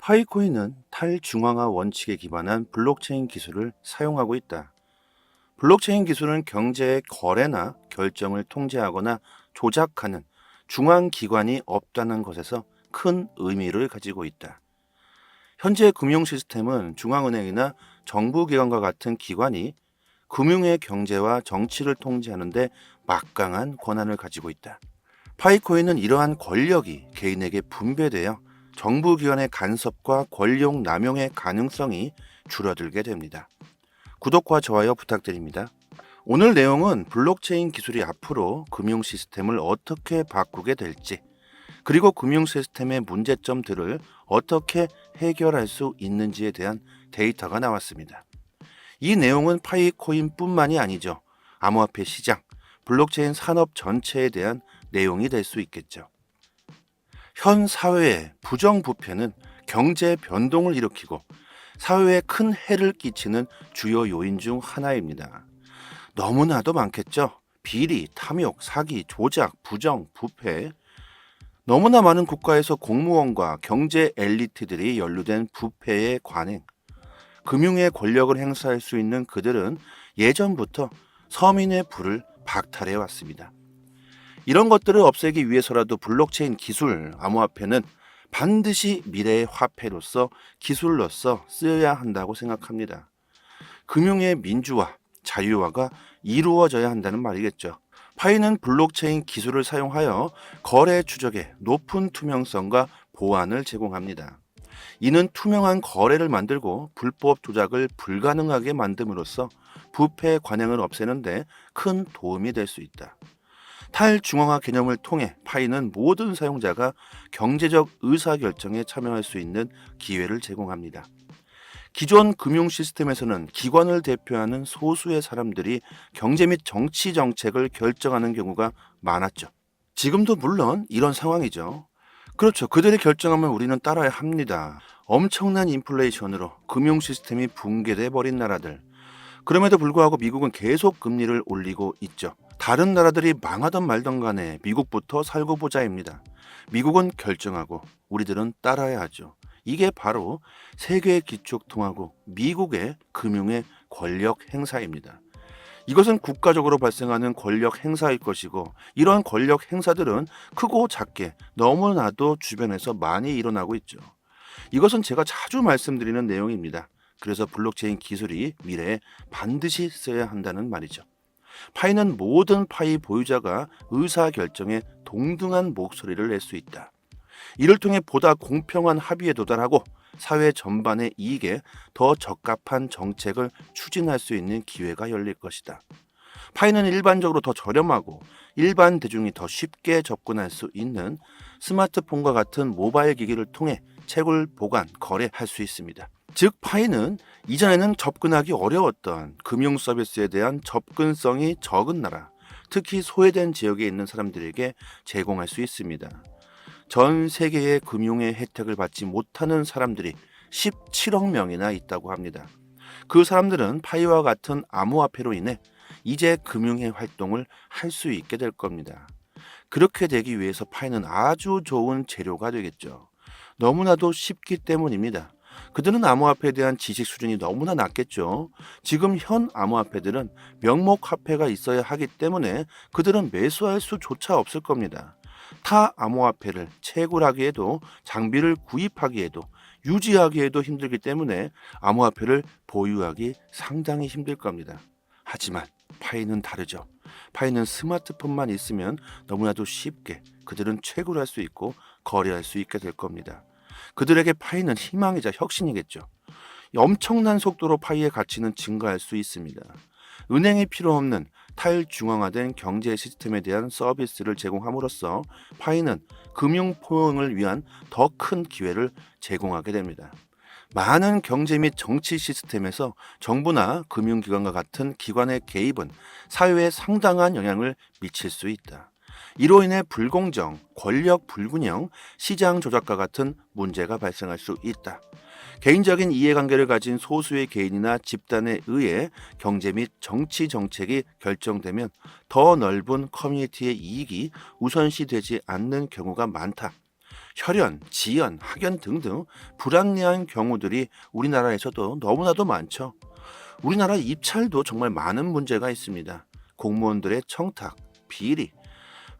파이코인은 탈중앙화 원칙에 기반한 블록체인 기술을 사용하고 있다. 블록체인 기술은 경제의 거래나 결정을 통제하거나 조작하는 중앙기관이 없다는 것에서 큰 의미를 가지고 있다. 현재 금융 시스템은 중앙은행이나 정부기관과 같은 기관이 금융의 경제와 정치를 통제하는 데 막강한 권한을 가지고 있다. 파이코인은 이러한 권력이 개인에게 분배되어 정부기관의 간섭과 권력 남용의 가능성이 줄어들게 됩니다. 구독과 좋아요 부탁드립니다. 오늘 내용은 블록체인 기술이 앞으로 금융 시스템을 어떻게 바꾸게 될지, 그리고 금융 시스템의 문제점들을 어떻게 해결할 수 있는지에 대한 데이터가 나왔습니다. 이 내용은 파이코인뿐만이 아니죠. 암호화폐 시장, 블록체인 산업 전체에 대한 내용이 될 수 있겠죠. 현 사회의 부정부패는 경제 변동을 일으키고 사회에 큰 해를 끼치는 주요 요인 중 하나입니다. 너무나도 많겠죠. 비리, 탐욕, 사기, 조작, 부정, 부패. 너무나 많은 국가에서 공무원과 경제 엘리트들이 연루된 부패의 관행. 금융의 권력을 행사할 수 있는 그들은 예전부터 서민의 부를 박탈해 왔습니다. 이런 것들을 없애기 위해서라도 블록체인 기술, 암호화폐는 반드시 미래의 화폐로서 기술로서 쓰여야 한다고 생각합니다. 금융의 민주화, 자유화가 이루어져야 한다는 말이겠죠. 파이는 블록체인 기술을 사용하여 거래 추적에 높은 투명성과 보안을 제공합니다. 이는 투명한 거래를 만들고 불법 조작을 불가능하게 만듦으로써 부패 관행을 없애는 데 큰 도움이 될 수 있다. 탈중앙화 개념을 통해 파이는 모든 사용자가 경제적 의사결정에 참여할 수 있는 기회를 제공합니다. 기존 금융 시스템에서는 기관을 대표하는 소수의 사람들이 경제 및 정치 정책을 결정하는 경우가 많았죠. 지금도 물론 이런 상황이죠. 그렇죠. 그들이 결정하면 우리는 따라야 합니다. 엄청난 인플레이션으로 금융 시스템이 붕괴돼 버린 나라들. 그럼에도 불구하고 미국은 계속 금리를 올리고 있죠. 다른 나라들이 망하던 말던 간에 미국부터 살고 보자입니다. 미국은 결정하고 우리들은 따라야 하죠. 이게 바로 세계 기축통화국 미국의 금융의 권력 행사입니다. 이것은 국가적으로 발생하는 권력 행사일 것이고, 이러한 권력 행사들은 크고 작게 너무나도 주변에서 많이 일어나고 있죠. 이것은 제가 자주 말씀드리는 내용입니다. 그래서 블록체인 기술이 미래에 반드시 써야 한다는 말이죠. 파이는 모든 파이 보유자가 의사결정에 동등한 목소리를 낼 수 있다. 이를 통해 보다 공평한 합의에 도달하고 사회 전반의 이익에 더 적합한 정책을 추진할 수 있는 기회가 열릴 것이다. 파이는 일반적으로 더 저렴하고 일반 대중이 더 쉽게 접근할 수 있는 스마트폰과 같은 모바일 기기를 통해 채굴, 보관, 거래할 수 있습니다. 즉 파이는 이전에는 접근하기 어려웠던 금융 서비스에 대한 접근성이 적은 나라, 특히 소외된 지역에 있는 사람들에게 제공할 수 있습니다. 전 세계의 금융의 혜택을 받지 못하는 사람들이 17억 명이나 있다고 합니다. 그 사람들은 파이와 같은 암호화폐로 인해 이제 금융의 활동을 할 수 있게 될 겁니다. 그렇게 되기 위해서 파이는 아주 좋은 재료가 되겠죠. 너무나도 쉽기 때문입니다. 그들은 암호화폐에 대한 지식 수준이 너무나 낮겠죠. 지금 현 암호화폐들은 명목 화폐가 있어야 하기 때문에 그들은 매수할 수조차 없을 겁니다. 타 암호화폐를 채굴하기에도, 장비를 구입하기에도, 유지하기에도 힘들기 때문에 암호화폐를 보유하기 상당히 힘들 겁니다. 하지만 파이는 다르죠. 파이는 스마트폰만 있으면 너무나도 쉽게 그들은 채굴할 수 있고 거래할 수 있게 될 겁니다. 그들에게 파이는 희망이자 혁신이겠죠. 엄청난 속도로 파이의 가치는 증가할 수 있습니다. 은행이 필요 없는 탈중앙화된 경제 시스템에 대한 서비스를 제공함으로써 파이는 금융 포용을 위한 더 큰 기회를 제공하게 됩니다. 많은 경제 및 정치 시스템에서 정부나 금융기관과 같은 기관의 개입은 사회에 상당한 영향을 미칠 수 있다. 이로 인해 불공정, 권력 불균형, 시장 조작과 같은 문제가 발생할 수 있다. 개인적인 이해관계를 가진 소수의 개인이나 집단에 의해 경제 및 정치 정책이 결정되면 더 넓은 커뮤니티의 이익이 우선시되지 않는 경우가 많다. 혈연, 지연, 학연 등등 불합리한 경우들이 우리나라에서도 너무나도 많죠. 우리나라 입찰도 정말 많은 문제가 있습니다. 공무원들의 청탁, 비리,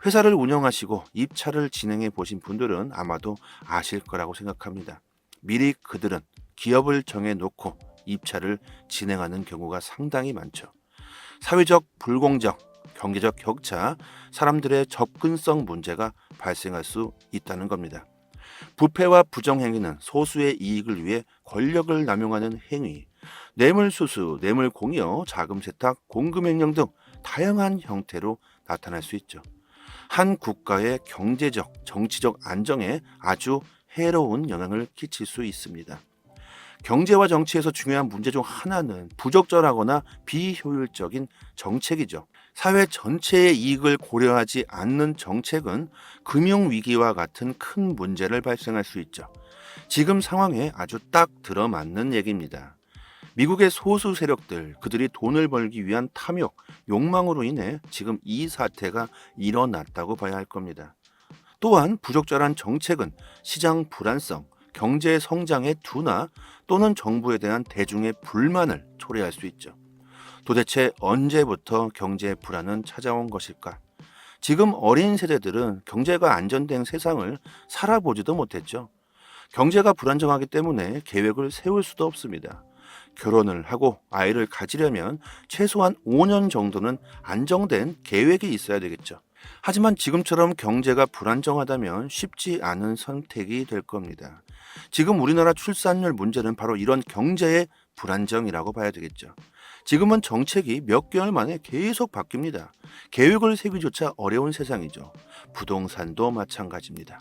회사를 운영하시고 입찰을 진행해 보신 분들은 아마도 아실 거라고 생각합니다. 미리 그들은 기업을 정해놓고 입찰을 진행하는 경우가 상당히 많죠. 사회적 불공정, 경제적 격차, 사람들의 접근성 문제가 발생할 수 있다는 겁니다. 부패와 부정행위는 소수의 이익을 위해 권력을 남용하는 행위, 뇌물수수, 뇌물공여, 자금 세탁, 공금횡령 등 다양한 형태로 나타날 수 있죠. 한 국가의 경제적, 정치적 안정에 아주 해로운 영향을 끼칠 수 있습니다. 경제와 정치에서 중요한 문제 중 하나는 부적절하거나 비효율적인 정책이죠. 사회 전체의 이익을 고려하지 않는 정책은 금융위기와 같은 큰 문제를 발생할 수 있죠. 지금 상황에 아주 딱 들어맞는 얘기입니다. 미국의 소수 세력들, 그들이 돈을 벌기 위한 탐욕, 욕망으로 인해 지금 이 사태가 일어났다고 봐야 할 겁니다. 또한 부적절한 정책은 시장 불안성, 경제 성장의 둔화 또는 정부에 대한 대중의 불만을 초래할 수 있죠. 도대체 언제부터 경제 불안은 찾아온 것일까? 지금 어린 세대들은 경제가 안정된 세상을 살아보지도 못했죠. 경제가 불안정하기 때문에 계획을 세울 수도 없습니다. 결혼을 하고 아이를 가지려면 최소한 5년 정도는 안정된 계획이 있어야 되겠죠. 하지만 지금처럼 경제가 불안정하다면 쉽지 않은 선택이 될 겁니다. 지금 우리나라 출산율 문제는 바로 이런 경제의 불안정이라고 봐야 되겠죠. 지금은 정책이 몇 개월 만에 계속 바뀝니다. 계획을 세우기조차 어려운 세상이죠. 부동산도 마찬가지입니다.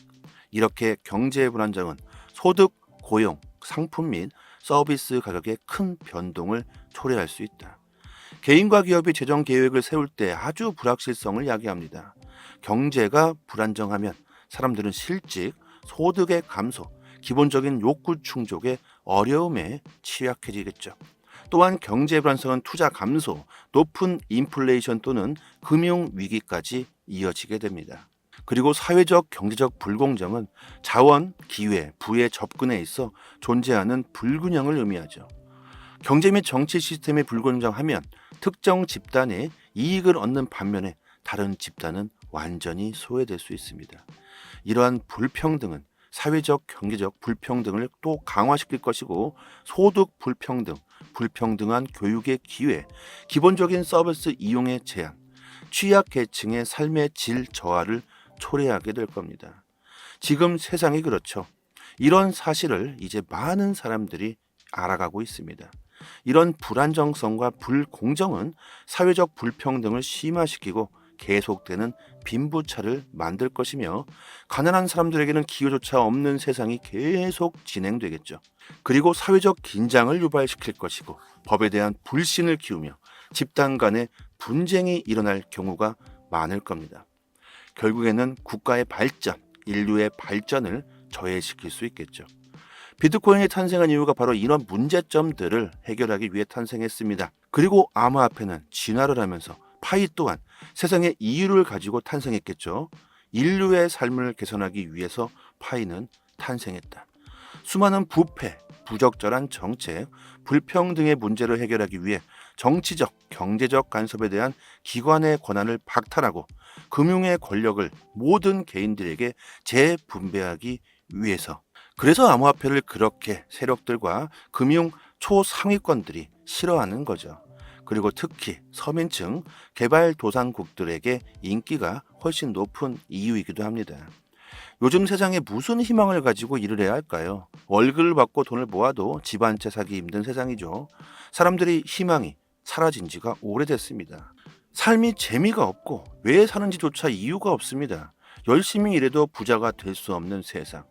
이렇게 경제의 불안정은 소득, 고용, 상품 및 서비스 가격의 큰 변동을 초래할 수 있다. 개인과 기업이 재정 계획을 세울 때 아주 불확실성을 야기합니다. 경제가 불안정하면 사람들은 실직, 소득의 감소, 기본적인 욕구 충족의 어려움에 취약해지겠죠. 또한 경제 불안성은 투자 감소, 높은 인플레이션 또는 금융 위기까지 이어지게 됩니다. 그리고 사회적 경제적 불공정은 자원, 기회, 부의 접근에 있어 존재하는 불균형을 의미하죠. 경제 및 정치 시스템이 불공정하면 특정 집단의 이익을 얻는 반면에 다른 집단은 완전히 소외될 수 있습니다. 이러한 불평등은 사회적 경제적 불평등을 또 강화시킬 것이고 소득 불평등, 불평등한 교육의 기회, 기본적인 서비스 이용의 제한, 취약계층의 삶의 질 저하를 초래하게 될 겁니다. 지금 세상이 그렇죠. 이런 사실을 이제 많은 사람들이 알아가고 있습니다. 이런 불안정성과 불공정은 사회적 불평등을 심화시키고 계속되는 빈부차를 만들 것이며 가난한 사람들에게는 기회조차 없는 세상이 계속 진행되겠죠. 그리고 사회적 긴장을 유발시킬 것이고 법에 대한 불신을 키우며 집단 간의 분쟁이 일어날 경우가 많을 겁니다. 결국에는 국가의 발전, 인류의 발전을 저해시킬 수 있겠죠. 비트코인이 탄생한 이유가 바로 이런 문제점들을 해결하기 위해 탄생했습니다. 그리고 암호화폐는 진화를 하면서 파이 또한 세상의 이유를 가지고 탄생했겠죠. 인류의 삶을 개선하기 위해서 파이는 탄생했다. 수많은 부패, 부적절한 정책, 불평등의 문제를 해결하기 위해 정치적, 경제적 간섭에 대한 기관의 권한을 박탈하고 금융의 권력을 모든 개인들에게 재분배하기 위해서. 그래서 암호화폐를 그렇게 세력들과 금융 초상위권들이 싫어하는 거죠. 그리고 특히 서민층, 개발도상국들에게 인기가 훨씬 높은 이유이기도 합니다. 요즘 세상에 무슨 희망을 가지고 일을 해야 할까요? 월급을 받고 돈을 모아도 집 한 채 사기 힘든 세상이죠. 사람들이 희망이 사라진 지가 오래됐습니다. 삶이 재미가 없고 왜 사는지조차 이유가 없습니다. 열심히 일해도 부자가 될 수 없는 세상.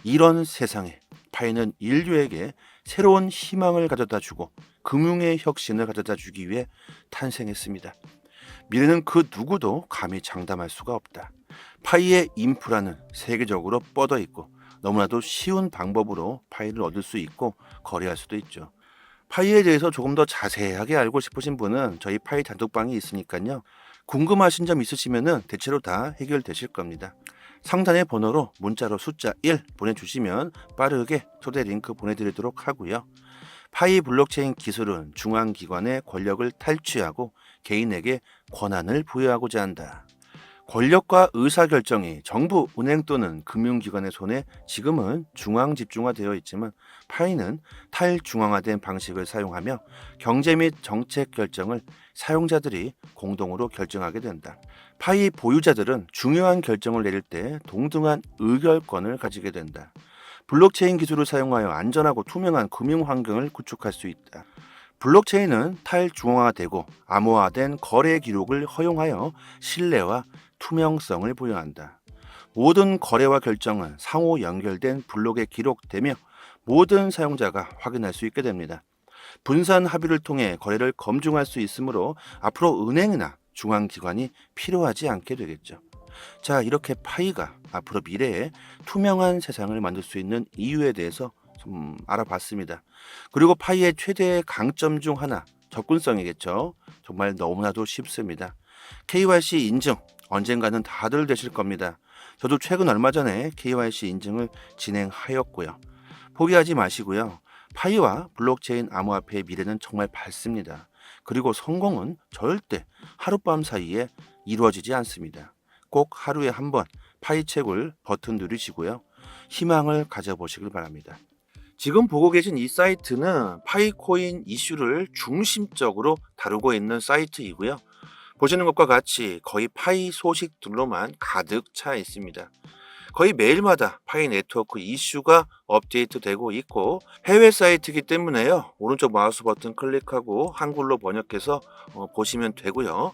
이런 세상에 파이는 인류에게 새로운 희망을 가져다 주고 금융의 혁신을 가져다 주기 위해 탄생했습니다. 미래는 그 누구도 감히 장담할 수가 없다. 파이의 인프라는 세계적으로 뻗어 있고 너무나도 쉬운 방법으로 파이를 얻을 수 있고 거래할 수도 있죠. 파이에 대해서 조금 더 자세하게 알고 싶으신 분은 저희 파이 단톡방이 있으니까요. 궁금하신 점 있으시면 대체로 다 해결되실 겁니다. 상단의 번호로 문자로 숫자 1 보내주시면 빠르게 초대 링크 보내드리도록 하고요. 파이 블록체인 기술은 중앙기관의 권력을 탈취하고 개인에게 권한을 부여하고자 한다. 권력과 의사결정이 정부, 은행 또는 금융기관의 손에 지금은 중앙 집중화되어 있지만 파이는 탈중앙화된 방식을 사용하며 경제 및 정책 결정을 사용자들이 공동으로 결정하게 된다. 파이 보유자들은 중요한 결정을 내릴 때 동등한 의결권을 가지게 된다. 블록체인 기술을 사용하여 안전하고 투명한 금융 환경을 구축할 수 있다. 블록체인은 탈중앙화되고 암호화된 거래 기록을 허용하여 신뢰와 투명성을 부여한다. 모든 거래와 결정은 상호 연결된 블록에 기록되며 모든 사용자가 확인할 수 있게 됩니다. 분산 합의를 통해 거래를 검증할 수 있으므로 앞으로 은행이나 중앙기관이 필요하지 않게 되겠죠. 자, 이렇게 파이가 앞으로 미래에 투명한 세상을 만들 수 있는 이유에 대해서 좀 알아봤습니다. 그리고 파이의 최대의 강점 중 하나, 접근성이겠죠. 정말 너무나도 쉽습니다. KYC 인증 언젠가는 다들 되실 겁니다. 저도 최근 얼마 전에 KYC 인증을 진행하였고요. 포기하지 마시고요. 파이와 블록체인 암호화폐의 미래는 정말 밝습니다. 그리고 성공은 절대 하룻밤 사이에 이루어지지 않습니다. 꼭 하루에 한 번 파이채굴 버튼 누르시고요. 희망을 가져보시길 바랍니다. 지금 보고 계신 이 사이트는 파이코인 이슈를 중심적으로 다루고 있는 사이트이고요. 보시는 것과 같이 거의 파이 소식들로만 가득 차 있습니다. 거의 매일마다 파이 네트워크 이슈가 업데이트되고 있고 해외 사이트이기 때문에요. 오른쪽 마우스 버튼 클릭하고 한글로 번역해서 보시면 되고요.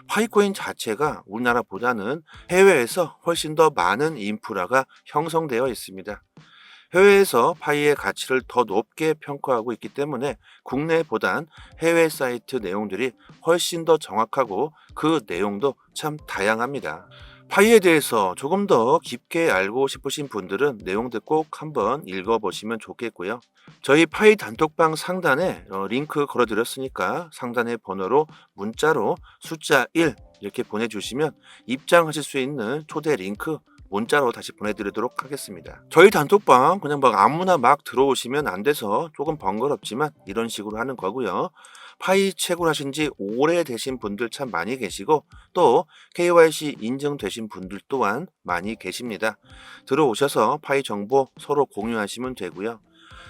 파이코인 자체가 우리나라보다는 해외에서 훨씬 더 많은 인프라가 형성되어 있습니다. 해외에서 파이의 가치를 더 높게 평가하고 있기 때문에 국내보단 해외 사이트 내용들이 훨씬 더 정확하고 그 내용도 참 다양합니다. 파이에 대해서 조금 더 깊게 알고 싶으신 분들은 내용들 꼭 한번 읽어보시면 좋겠고요. 저희 파이 단톡방 상단에 링크 걸어드렸으니까 상단의 번호로 문자로 숫자 1 이렇게 보내주시면 입장하실 수 있는 초대 링크 문자로 다시 보내드리도록 하겠습니다. 저희 단톡방 그냥 막 아무나 막 들어오시면 안 돼서 조금 번거롭지만 이런 식으로 하는 거고요. 파이 채굴하신 지 오래되신 분들 참 많이 계시고 또 KYC 인증되신 분들 또한 많이 계십니다. 들어오셔서 파이 정보 서로 공유하시면 되고요.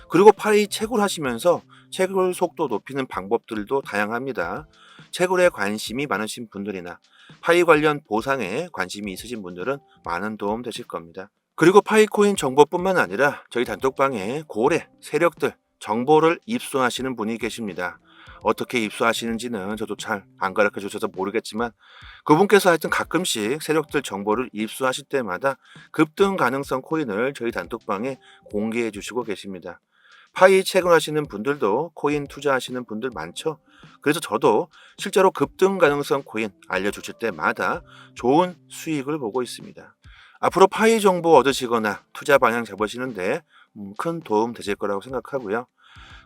그리고 파이 채굴하시면서 채굴 속도 높이는 방법들도 다양합니다. 채굴에 관심이 많으신 분들이나 파이 관련 보상에 관심이 있으신 분들은 많은 도움 되실 겁니다. 그리고 파이코인 정보뿐만 아니라 저희 단톡방에 고래, 세력들 정보를 입수하시는 분이 계십니다. 어떻게 입수하시는지는 저도 잘 안 가르쳐 주셔서 모르겠지만 그분께서 하여튼 가끔씩 세력들 정보를 입수하실 때마다 급등 가능성 코인을 저희 단톡방에 공개해 주시고 계십니다. 파이 채굴하시는 분들도 코인 투자하시는 분들 많죠. 그래서 저도 실제로 급등 가능성 코인 알려주실 때마다 좋은 수익을 보고 있습니다. 앞으로 파이 정보 얻으시거나 투자 방향 잡으시는데 큰 도움 되실 거라고 생각하고요.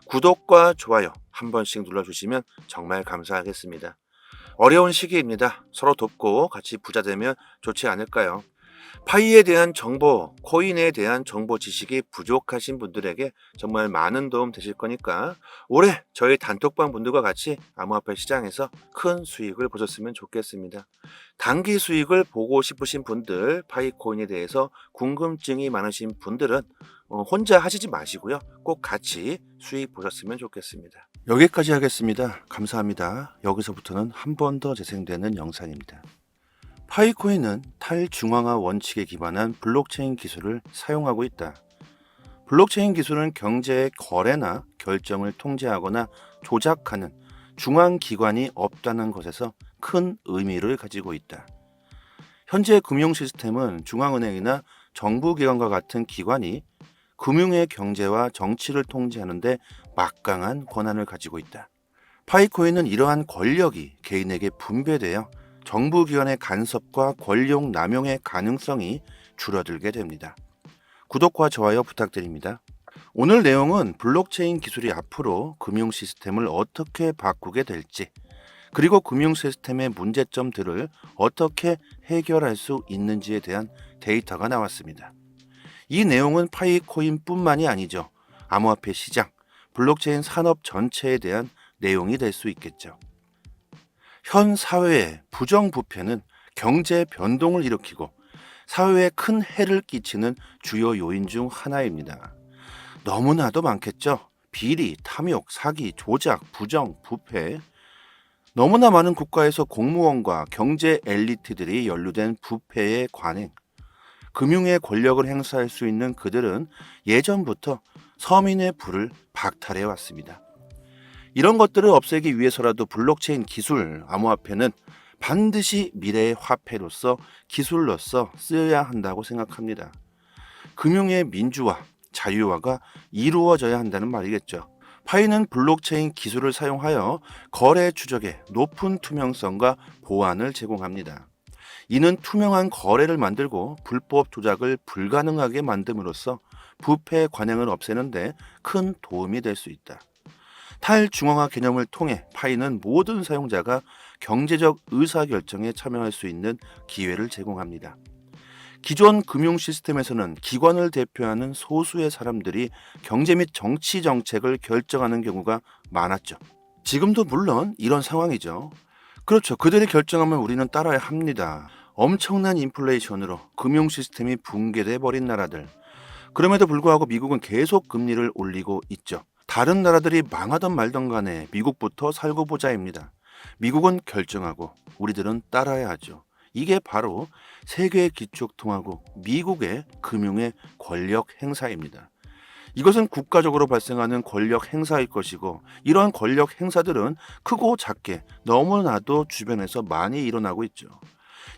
구독과 좋아요 한 번씩 눌러주시면 정말 감사하겠습니다. 어려운 시기입니다. 서로 돕고 같이 부자 되면 좋지 않을까요? 파이에 대한 정보, 코인에 대한 정보 지식이 부족하신 분들에게 정말 많은 도움 되실 거니까 올해 저희 단톡방 분들과 같이 암호화폐 시장에서 큰 수익을 보셨으면 좋겠습니다. 단기 수익을 보고 싶으신 분들, 파이코인에 대해서 궁금증이 많으신 분들은 혼자 하시지 마시고요. 꼭 같이 수익 보셨으면 좋겠습니다. 여기까지 하겠습니다. 감사합니다. 여기서부터는 한 번 더 재생되는 영상입니다. 파이코인은 탈중앙화 원칙에 기반한 블록체인 기술을 사용하고 있다. 블록체인 기술은 경제의 거래나 결정을 통제하거나 조작하는 중앙기관이 없다는 것에서 큰 의미를 가지고 있다. 현재 금융 시스템은 중앙은행이나 정부기관과 같은 기관이 금융의 경제와 정치를 통제하는 데 막강한 권한을 가지고 있다. 파이코인은 이러한 권력이 개인에게 분배되어 정부기관의 간섭과 권력 남용의 가능성이 줄어들게 됩니다. 구독과 좋아요 부탁드립니다. 오늘 내용은 블록체인 기술이 앞으로 금융 시스템을 어떻게 바꾸게 될지, 그리고 금융 시스템의 문제점들을 어떻게 해결할 수 있는지에 대한 데이터가 나왔습니다. 이 내용은 파이코인뿐만이 아니죠. 암호화폐 시장, 블록체인 산업 전체에 대한 내용이 될 수 있겠죠. 현 사회의 부정부패는 경제 변동을 일으키고 사회에 큰 해를 끼치는 주요 요인 중 하나입니다. 너무나도 많겠죠. 비리, 탐욕, 사기, 조작, 부정, 부패. 너무나 많은 국가에서 공무원과 경제 엘리트들이 연루된 부패의 관행. 금융의 권력을 행사할 수 있는 그들은 예전부터 서민의 부를 박탈해 왔습니다. 이런 것들을 없애기 위해서라도 블록체인 기술, 암호화폐는 반드시 미래의 화폐로서 기술로서 쓰여야 한다고 생각합니다. 금융의 민주화, 자유화가 이루어져야 한다는 말이겠죠. 파이는 블록체인 기술을 사용하여 거래 추적에 높은 투명성과 보안을 제공합니다. 이는 투명한 거래를 만들고 불법 조작을 불가능하게 만듦으로써 부패 관행을 없애는데 큰 도움이 될 수 있다. 탈중앙화 개념을 통해 파이는 모든 사용자가 경제적 의사결정에 참여할 수 있는 기회를 제공합니다. 기존 금융 시스템에서는 기관을 대표하는 소수의 사람들이 경제 및 정치 정책을 결정하는 경우가 많았죠. 지금도 물론 이런 상황이죠. 그렇죠. 그들이 결정하면 우리는 따라야 합니다. 엄청난 인플레이션으로 금융 시스템이 붕괴돼 버린 나라들. 그럼에도 불구하고 미국은 계속 금리를 올리고 있죠. 다른 나라들이 망하던 말던 간에 미국부터 살고 보자입니다. 미국은 결정하고 우리들은 따라야 하죠. 이게 바로 세계 기축통화국 미국의 금융의 권력 행사입니다. 이것은 국가적으로 발생하는 권력 행사일 것이고 이러한 권력 행사들은 크고 작게 너무나도 주변에서 많이 일어나고 있죠.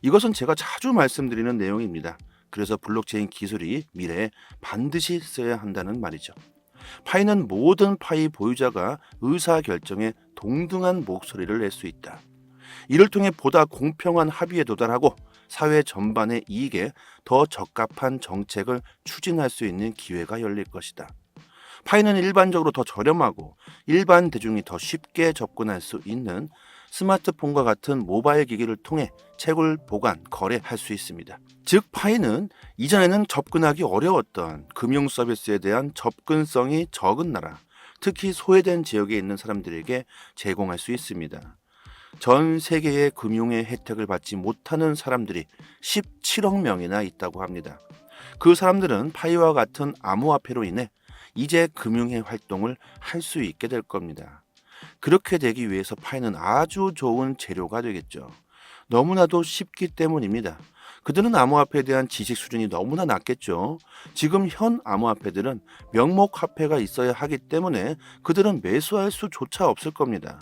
이것은 제가 자주 말씀드리는 내용입니다. 그래서 블록체인 기술이 미래에 반드시 써야 한다는 말이죠. 파이는 모든 파이 보유자가 의사결정에 동등한 목소리를 낼 수 있다. 이를 통해 보다 공평한 합의에 도달하고 사회 전반의 이익에 더 적합한 정책을 추진할 수 있는 기회가 열릴 것이다. 파이는 일반적으로 더 저렴하고 일반 대중이 더 쉽게 접근할 수 있는 스마트폰과 같은 모바일 기기를 통해 채굴, 보관, 거래할 수 있습니다. 즉 파이는 이전에는 접근하기 어려웠던 금융 서비스에 대한 접근성이 적은 나라, 특히 소외된 지역에 있는 사람들에게 제공할 수 있습니다. 전 세계의 금융의 혜택을 받지 못하는 사람들이 17억 명이나 있다고 합니다. 그 사람들은 파이와 같은 암호화폐로 인해 이제 금융의 활동을 할 수 있게 될 겁니다. 그렇게 되기 위해서 파이는 아주 좋은 재료가 되겠죠. 너무나도 쉽기 때문입니다. 그들은 암호화폐에 대한 지식 수준이 너무나 낮겠죠. 지금 현 암호화폐들은 명목 화폐가 있어야 하기 때문에 그들은 매수할 수조차 없을 겁니다.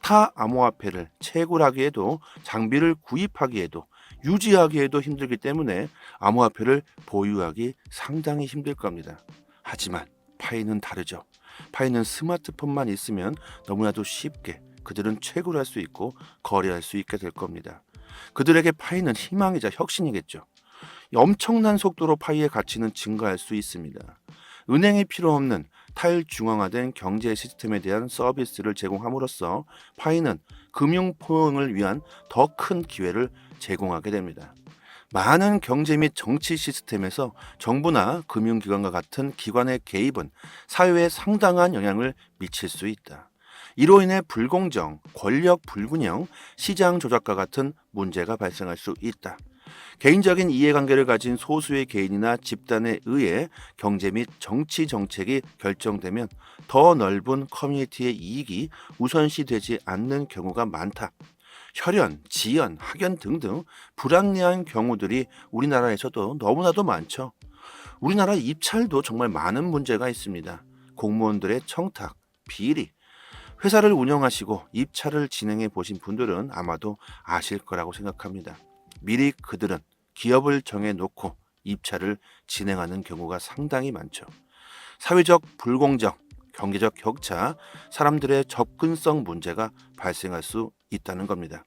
타 암호화폐를 채굴하기에도 장비를 구입하기에도 유지하기에도 힘들기 때문에 암호화폐를 보유하기 상당히 힘들 겁니다. 하지만 파이는 다르죠. 파이는 스마트폰만 있으면 너무나도 쉽게 그들은 채굴할 수 있고 거래할 수 있게 될 겁니다. 그들에게 파이는 희망이자 혁신이겠죠. 엄청난 속도로 파이의 가치는 증가할 수 있습니다. 은행이 필요 없는 탈중앙화된 경제 시스템에 대한 서비스를 제공함으로써 파이는 금융 포용을 위한 더 큰 기회를 제공하게 됩니다. 많은 경제 및 정치 시스템에서 정부나 금융기관과 같은 기관의 개입은 사회에 상당한 영향을 미칠 수 있다. 이로 인해 불공정, 권력 불균형, 시장 조작과 같은 문제가 발생할 수 있다. 개인적인 이해관계를 가진 소수의 개인이나 집단에 의해 경제 및 정치 정책이 결정되면 더 넓은 커뮤니티의 이익이 우선시되지 않는 경우가 많다. 혈연, 지연, 학연 등등 불합리한 경우들이 우리나라에서도 너무나도 많죠. 우리나라 입찰도 정말 많은 문제가 있습니다. 공무원들의 청탁, 비리, 회사를 운영하시고 입찰을 진행해 보신 분들은 아마도 아실 거라고 생각합니다. 미리 그들은 기업을 정해놓고 입찰을 진행하는 경우가 상당히 많죠. 사회적 불공정, 경제적 격차, 사람들의 접근성 문제가 발생할 수 있다는 겁니다.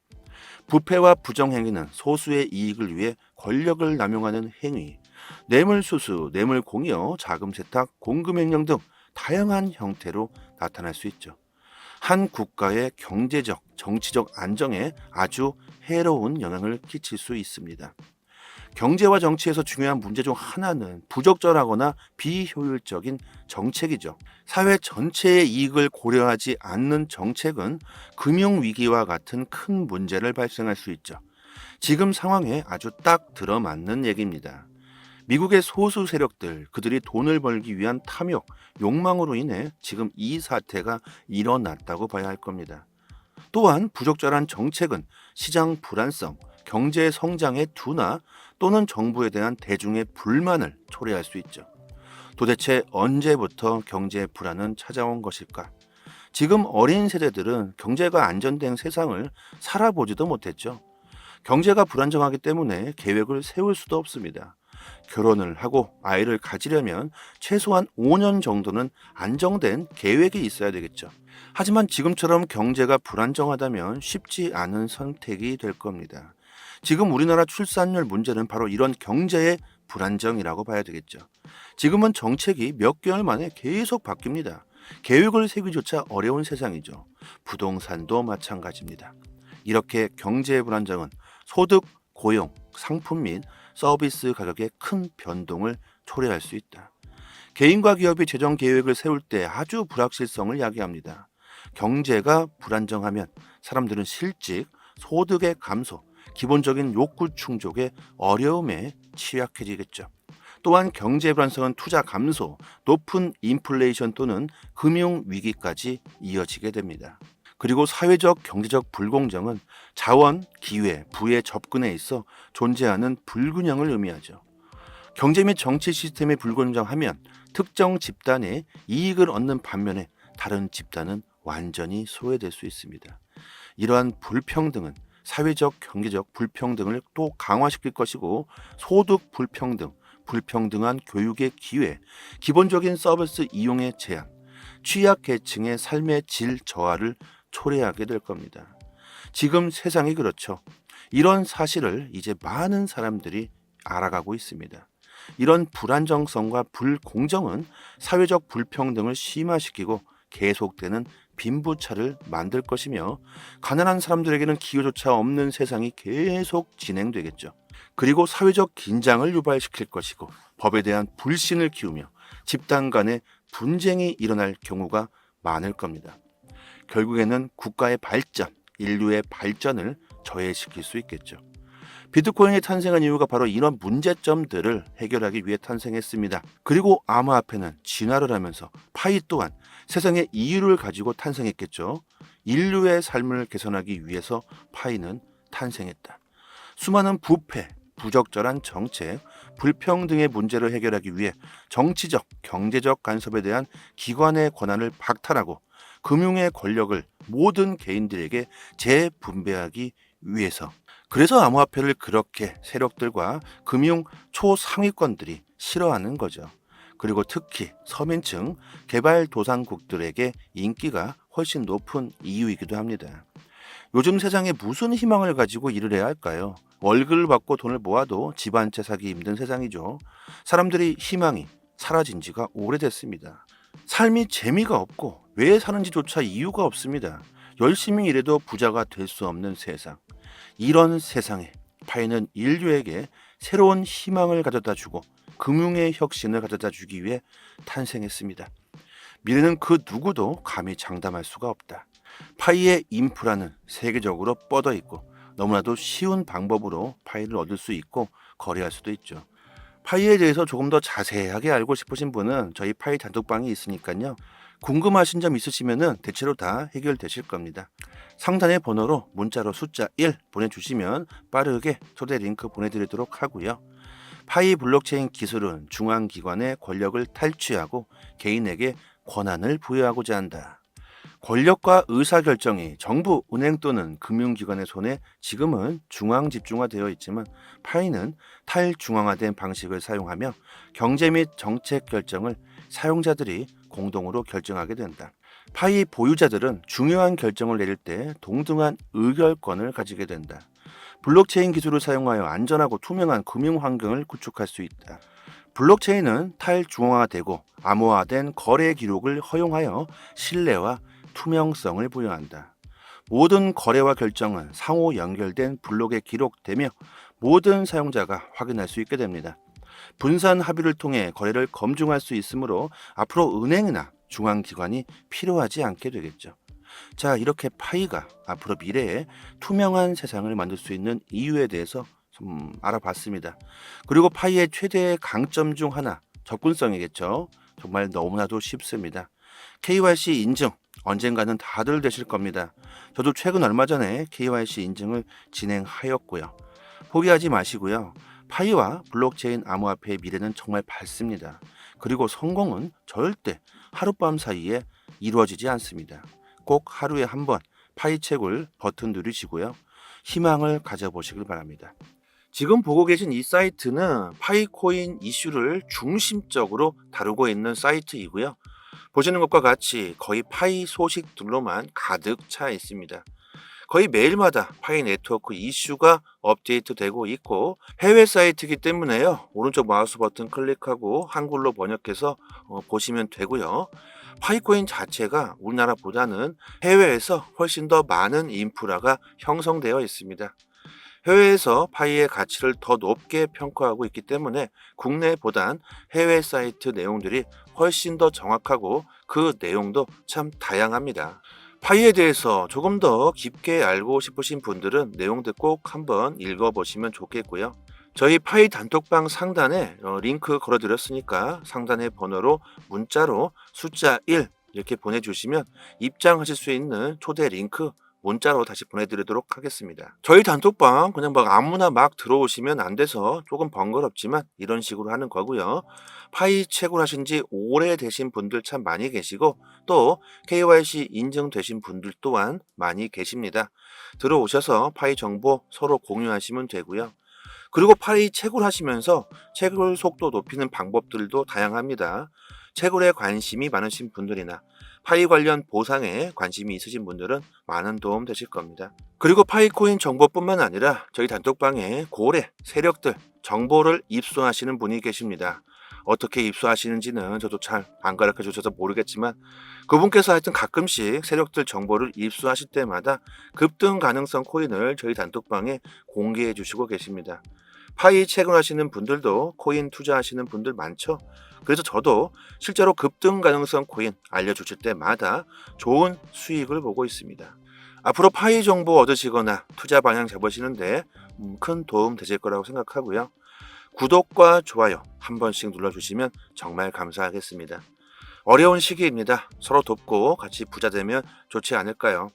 부패와 부정행위는 소수의 이익을 위해 권력을 남용하는 행위, 뇌물수수, 뇌물공여, 자금 세탁, 공금횡령 등 다양한 형태로 나타날 수 있죠. 한 국가의 경제적, 정치적 안정에 아주 해로운 영향을 끼칠 수 있습니다. 경제와 정치에서 중요한 문제 중 하나는 부적절하거나 비효율적인 정책이죠. 사회 전체의 이익을 고려하지 않는 정책은 금융위기와 같은 큰 문제를 발생할 수 있죠. 지금 상황에 아주 딱 들어맞는 얘기입니다. 미국의 소수 세력들, 그들이 돈을 벌기 위한 탐욕, 욕망으로 인해 지금 이 사태가 일어났다고 봐야 할 겁니다. 또한 부적절한 정책은 시장 불안성, 경제 성장의 둔화 또는 정부에 대한 대중의 불만을 초래할 수 있죠. 도대체 언제부터 경제 불안은 찾아온 것일까? 지금 어린 세대들은 경제가 안전된 세상을 살아보지도 못했죠. 경제가 불안정하기 때문에 계획을 세울 수도 없습니다. 결혼을 하고 아이를 가지려면 최소한 5년 정도는 안정된 계획이 있어야 되겠죠. 하지만 지금처럼 경제가 불안정하다면 쉽지 않은 선택이 될 겁니다. 지금 우리나라 출산율 문제는 바로 이런 경제의 불안정이라고 봐야 되겠죠. 지금은 정책이 몇 개월 만에 계속 바뀝니다. 계획을 세우기조차 어려운 세상이죠. 부동산도 마찬가지입니다. 이렇게 경제의 불안정은 소득, 고용, 상품 및 서비스 가격의 큰 변동을 초래할 수 있다. 개인과 기업이 재정 계획을 세울 때 아주 불확실성을 야기합니다. 경제가 불안정하면 사람들은 실직, 소득의 감소, 기본적인 욕구 충족의 어려움에 취약해지겠죠. 또한 경제 불안성은 투자 감소, 높은 인플레이션 또는 금융 위기까지 이어지게 됩니다. 그리고 사회적 경제적 불공정은 자원, 기회, 부의 접근에 있어 존재하는 불균형을 의미하죠. 경제 및 정치 시스템이 불공정하면 특정 집단의 이익을 얻는 반면에 다른 집단은 완전히 소외될 수 있습니다. 이러한 불평등은 사회적 경제적 불평등을 또 강화시킬 것이고 소득 불평등, 불평등한 교육의 기회, 기본적인 서비스 이용의 제한, 취약계층의 삶의 질 저하를 초래하게 될 겁니다. 지금 세상이 그렇죠. 이런 사실을 이제 많은 사람들이 알아가고 있습니다. 이런 불안정성과 불공정은 사회적 불평등을 심화시키고 계속되는 빈부차를 만들 것이며 가난한 사람들에게는 기회조차 없는 세상이 계속 진행되겠죠. 그리고 사회적 긴장을 유발시킬 것이고 법에 대한 불신을 키우며 집단 간의 분쟁이 일어날 경우가 많을 겁니다. 결국에는 국가의 발전, 인류의 발전을 저해시킬 수 있겠죠. 비트코인이 탄생한 이유가 바로 이런 문제점들을 해결하기 위해 탄생했습니다. 그리고 암호화폐는 진화를 하면서 파이 또한 세상의 이유를 가지고 탄생했겠죠. 인류의 삶을 개선하기 위해서 파이는 탄생했다. 수많은 부패, 부적절한 정책, 불평등의 문제를 해결하기 위해 정치적, 경제적 간섭에 대한 기관의 권한을 박탈하고 금융의 권력을 모든 개인들에게 재분배하기 위해서. 그래서 암호화폐를 그렇게 세력들과 금융 초상위권들이 싫어하는 거죠. 그리고 특히 서민층, 개발도상국들에게 인기가 훨씬 높은 이유이기도 합니다. 요즘 세상에 무슨 희망을 가지고 일을 해야 할까요? 월급을 받고 돈을 모아도 집 한 채 사기 힘든 세상이죠. 사람들이 희망이 사라진 지가 오래됐습니다. 삶이 재미가 없고 왜 사는지조차 이유가 없습니다. 열심히 일해도 부자가 될 수 없는 세상. 이런 세상에 파이는 인류에게 새로운 희망을 가져다 주고 금융의 혁신을 가져다 주기 위해 탄생했습니다. 미래는 그 누구도 감히 장담할 수가 없다. 파이의 인프라는 세계적으로 뻗어 있고 너무나도 쉬운 방법으로 파이를 얻을 수 있고 거래할 수도 있죠. 파이에 대해서 조금 더 자세하게 알고 싶으신 분은 저희 파이 단톡방이 있으니까요. 궁금하신 점 있으시면 대체로 다 해결되실 겁니다. 상단의 번호로 문자로 숫자 1 보내주시면 빠르게 초대 링크 보내드리도록 하고요. 파이 블록체인 기술은 중앙기관의 권력을 탈취하고 개인에게 권한을 부여하고자 한다. 권력과 의사결정이 정부, 은행 또는 금융기관의 손에 지금은 중앙 집중화되어 있지만 파이는 탈중앙화된 방식을 사용하며 경제 및 정책 결정을 사용자들이 공동으로 결정하게 된다. 파이 보유자들은 중요한 결정을 내릴 때 동등한 의결권을 가지게 된다. 블록체인 기술을 사용하여 안전하고 투명한 금융 환경을 구축할 수 있다. 블록체인은 탈중앙화되고 암호화된 거래 기록을 허용하여 신뢰와 투명성을 부여한다. 모든 거래와 결정은 상호 연결된 블록에 기록되며 모든 사용자가 확인할 수 있게 됩니다. 분산 합의를 통해 거래를 검증할 수 있으므로 앞으로 은행이나 중앙기관이 필요하지 않게 되겠죠. 자, 이렇게 파이가 앞으로 미래에 투명한 세상을 만들 수 있는 이유에 대해서 좀 알아봤습니다. 그리고 파이의 최대의 강점 중 하나, 접근성이겠죠. 정말 너무나도 쉽습니다. KYC 인증 언젠가는 다들 되실 겁니다. 저도 최근 얼마 전에 KYC 인증을 진행하였고요. 포기하지 마시고요. 파이와 블록체인 암호화폐의 미래는 정말 밝습니다. 그리고 성공은 절대 하룻밤 사이에 이루어지지 않습니다. 꼭 하루에 한 번 파이책을 버튼 누르시고요. 희망을 가져보시길 바랍니다. 지금 보고 계신 이 사이트는 파이코인 이슈를 중심적으로 다루고 있는 사이트이고요. 보시는 것과 같이 거의 파이 소식들로만 가득 차 있습니다. 거의 매일마다 파이 네트워크 이슈가 업데이트되고 있고 해외 사이트이기 때문에요. 오른쪽 마우스 버튼 클릭하고 한글로 번역해서 보시면 되고요. 파이코인 자체가 우리나라보다는 해외에서 훨씬 더 많은 인프라가 형성되어 있습니다. 해외에서 파이의 가치를 더 높게 평가하고 있기 때문에 국내보단 해외 사이트 내용들이 훨씬 더 정확하고 그 내용도 참 다양합니다. 파이에 대해서 조금 더 깊게 알고 싶으신 분들은 내용들 꼭 한번 읽어보시면 좋겠고요. 저희 파이 단톡방 상단에 링크 걸어드렸으니까 상단의 번호로 문자로 숫자 1 이렇게 보내주시면 입장하실 수 있는 초대 링크 문자로 다시 보내드리도록 하겠습니다. 저희 단톡방 그냥 막 아무나 막 들어오시면 안 돼서 조금 번거롭지만 이런 식으로 하는 거고요. 파이 채굴하신 지 오래되신 분들 참 많이 계시고 또 KYC 인증되신 분들 또한 많이 계십니다. 들어오셔서 파이 정보 서로 공유하시면 되고요. 그리고 파이 채굴하시면서 채굴 속도 높이는 방법들도 다양합니다. 채굴에 관심이 많으신 분들이나 파이 관련 보상에 관심이 있으신 분들은 많은 도움 되실 겁니다. 그리고 파이코인 정보뿐만 아니라 저희 단톡방에 고래, 세력들 정보를 입수하시는 분이 계십니다. 어떻게 입수하시는지는 저도 잘 안 가르쳐 주셔서 모르겠지만 그분께서 하여튼 가끔씩 세력들 정보를 입수하실 때마다 급등 가능성 코인을 저희 단톡방에 공개해 주시고 계십니다. 파이 채굴하시는 분들도 코인 투자하시는 분들 많죠. 그래서 저도 실제로 급등 가능성 코인 알려주실 때마다 좋은 수익을 보고 있습니다. 앞으로 파이 정보 얻으시거나 투자 방향 잡으시는데 큰 도움 되실 거라고 생각하고요. 구독과 좋아요 한 번씩 눌러주시면 정말 감사하겠습니다. 어려운 시기입니다. 서로 돕고 같이 부자 되면 좋지 않을까요?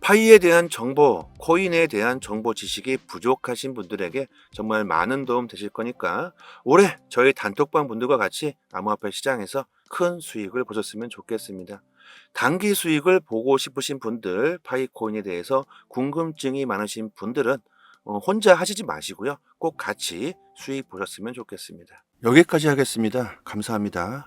파이에 대한 정보, 코인에 대한 정보 지식이 부족하신 분들에게 정말 많은 도움 되실 거니까 올해 저희 단톡방 분들과 같이 암호화폐 시장에서 큰 수익을 보셨으면 좋겠습니다. 단기 수익을 보고 싶으신 분들, 파이코인에 대해서 궁금증이 많으신 분들은 혼자 하시지 마시고요. 꼭 같이 수익 보셨으면 좋겠습니다. 여기까지 하겠습니다. 감사합니다.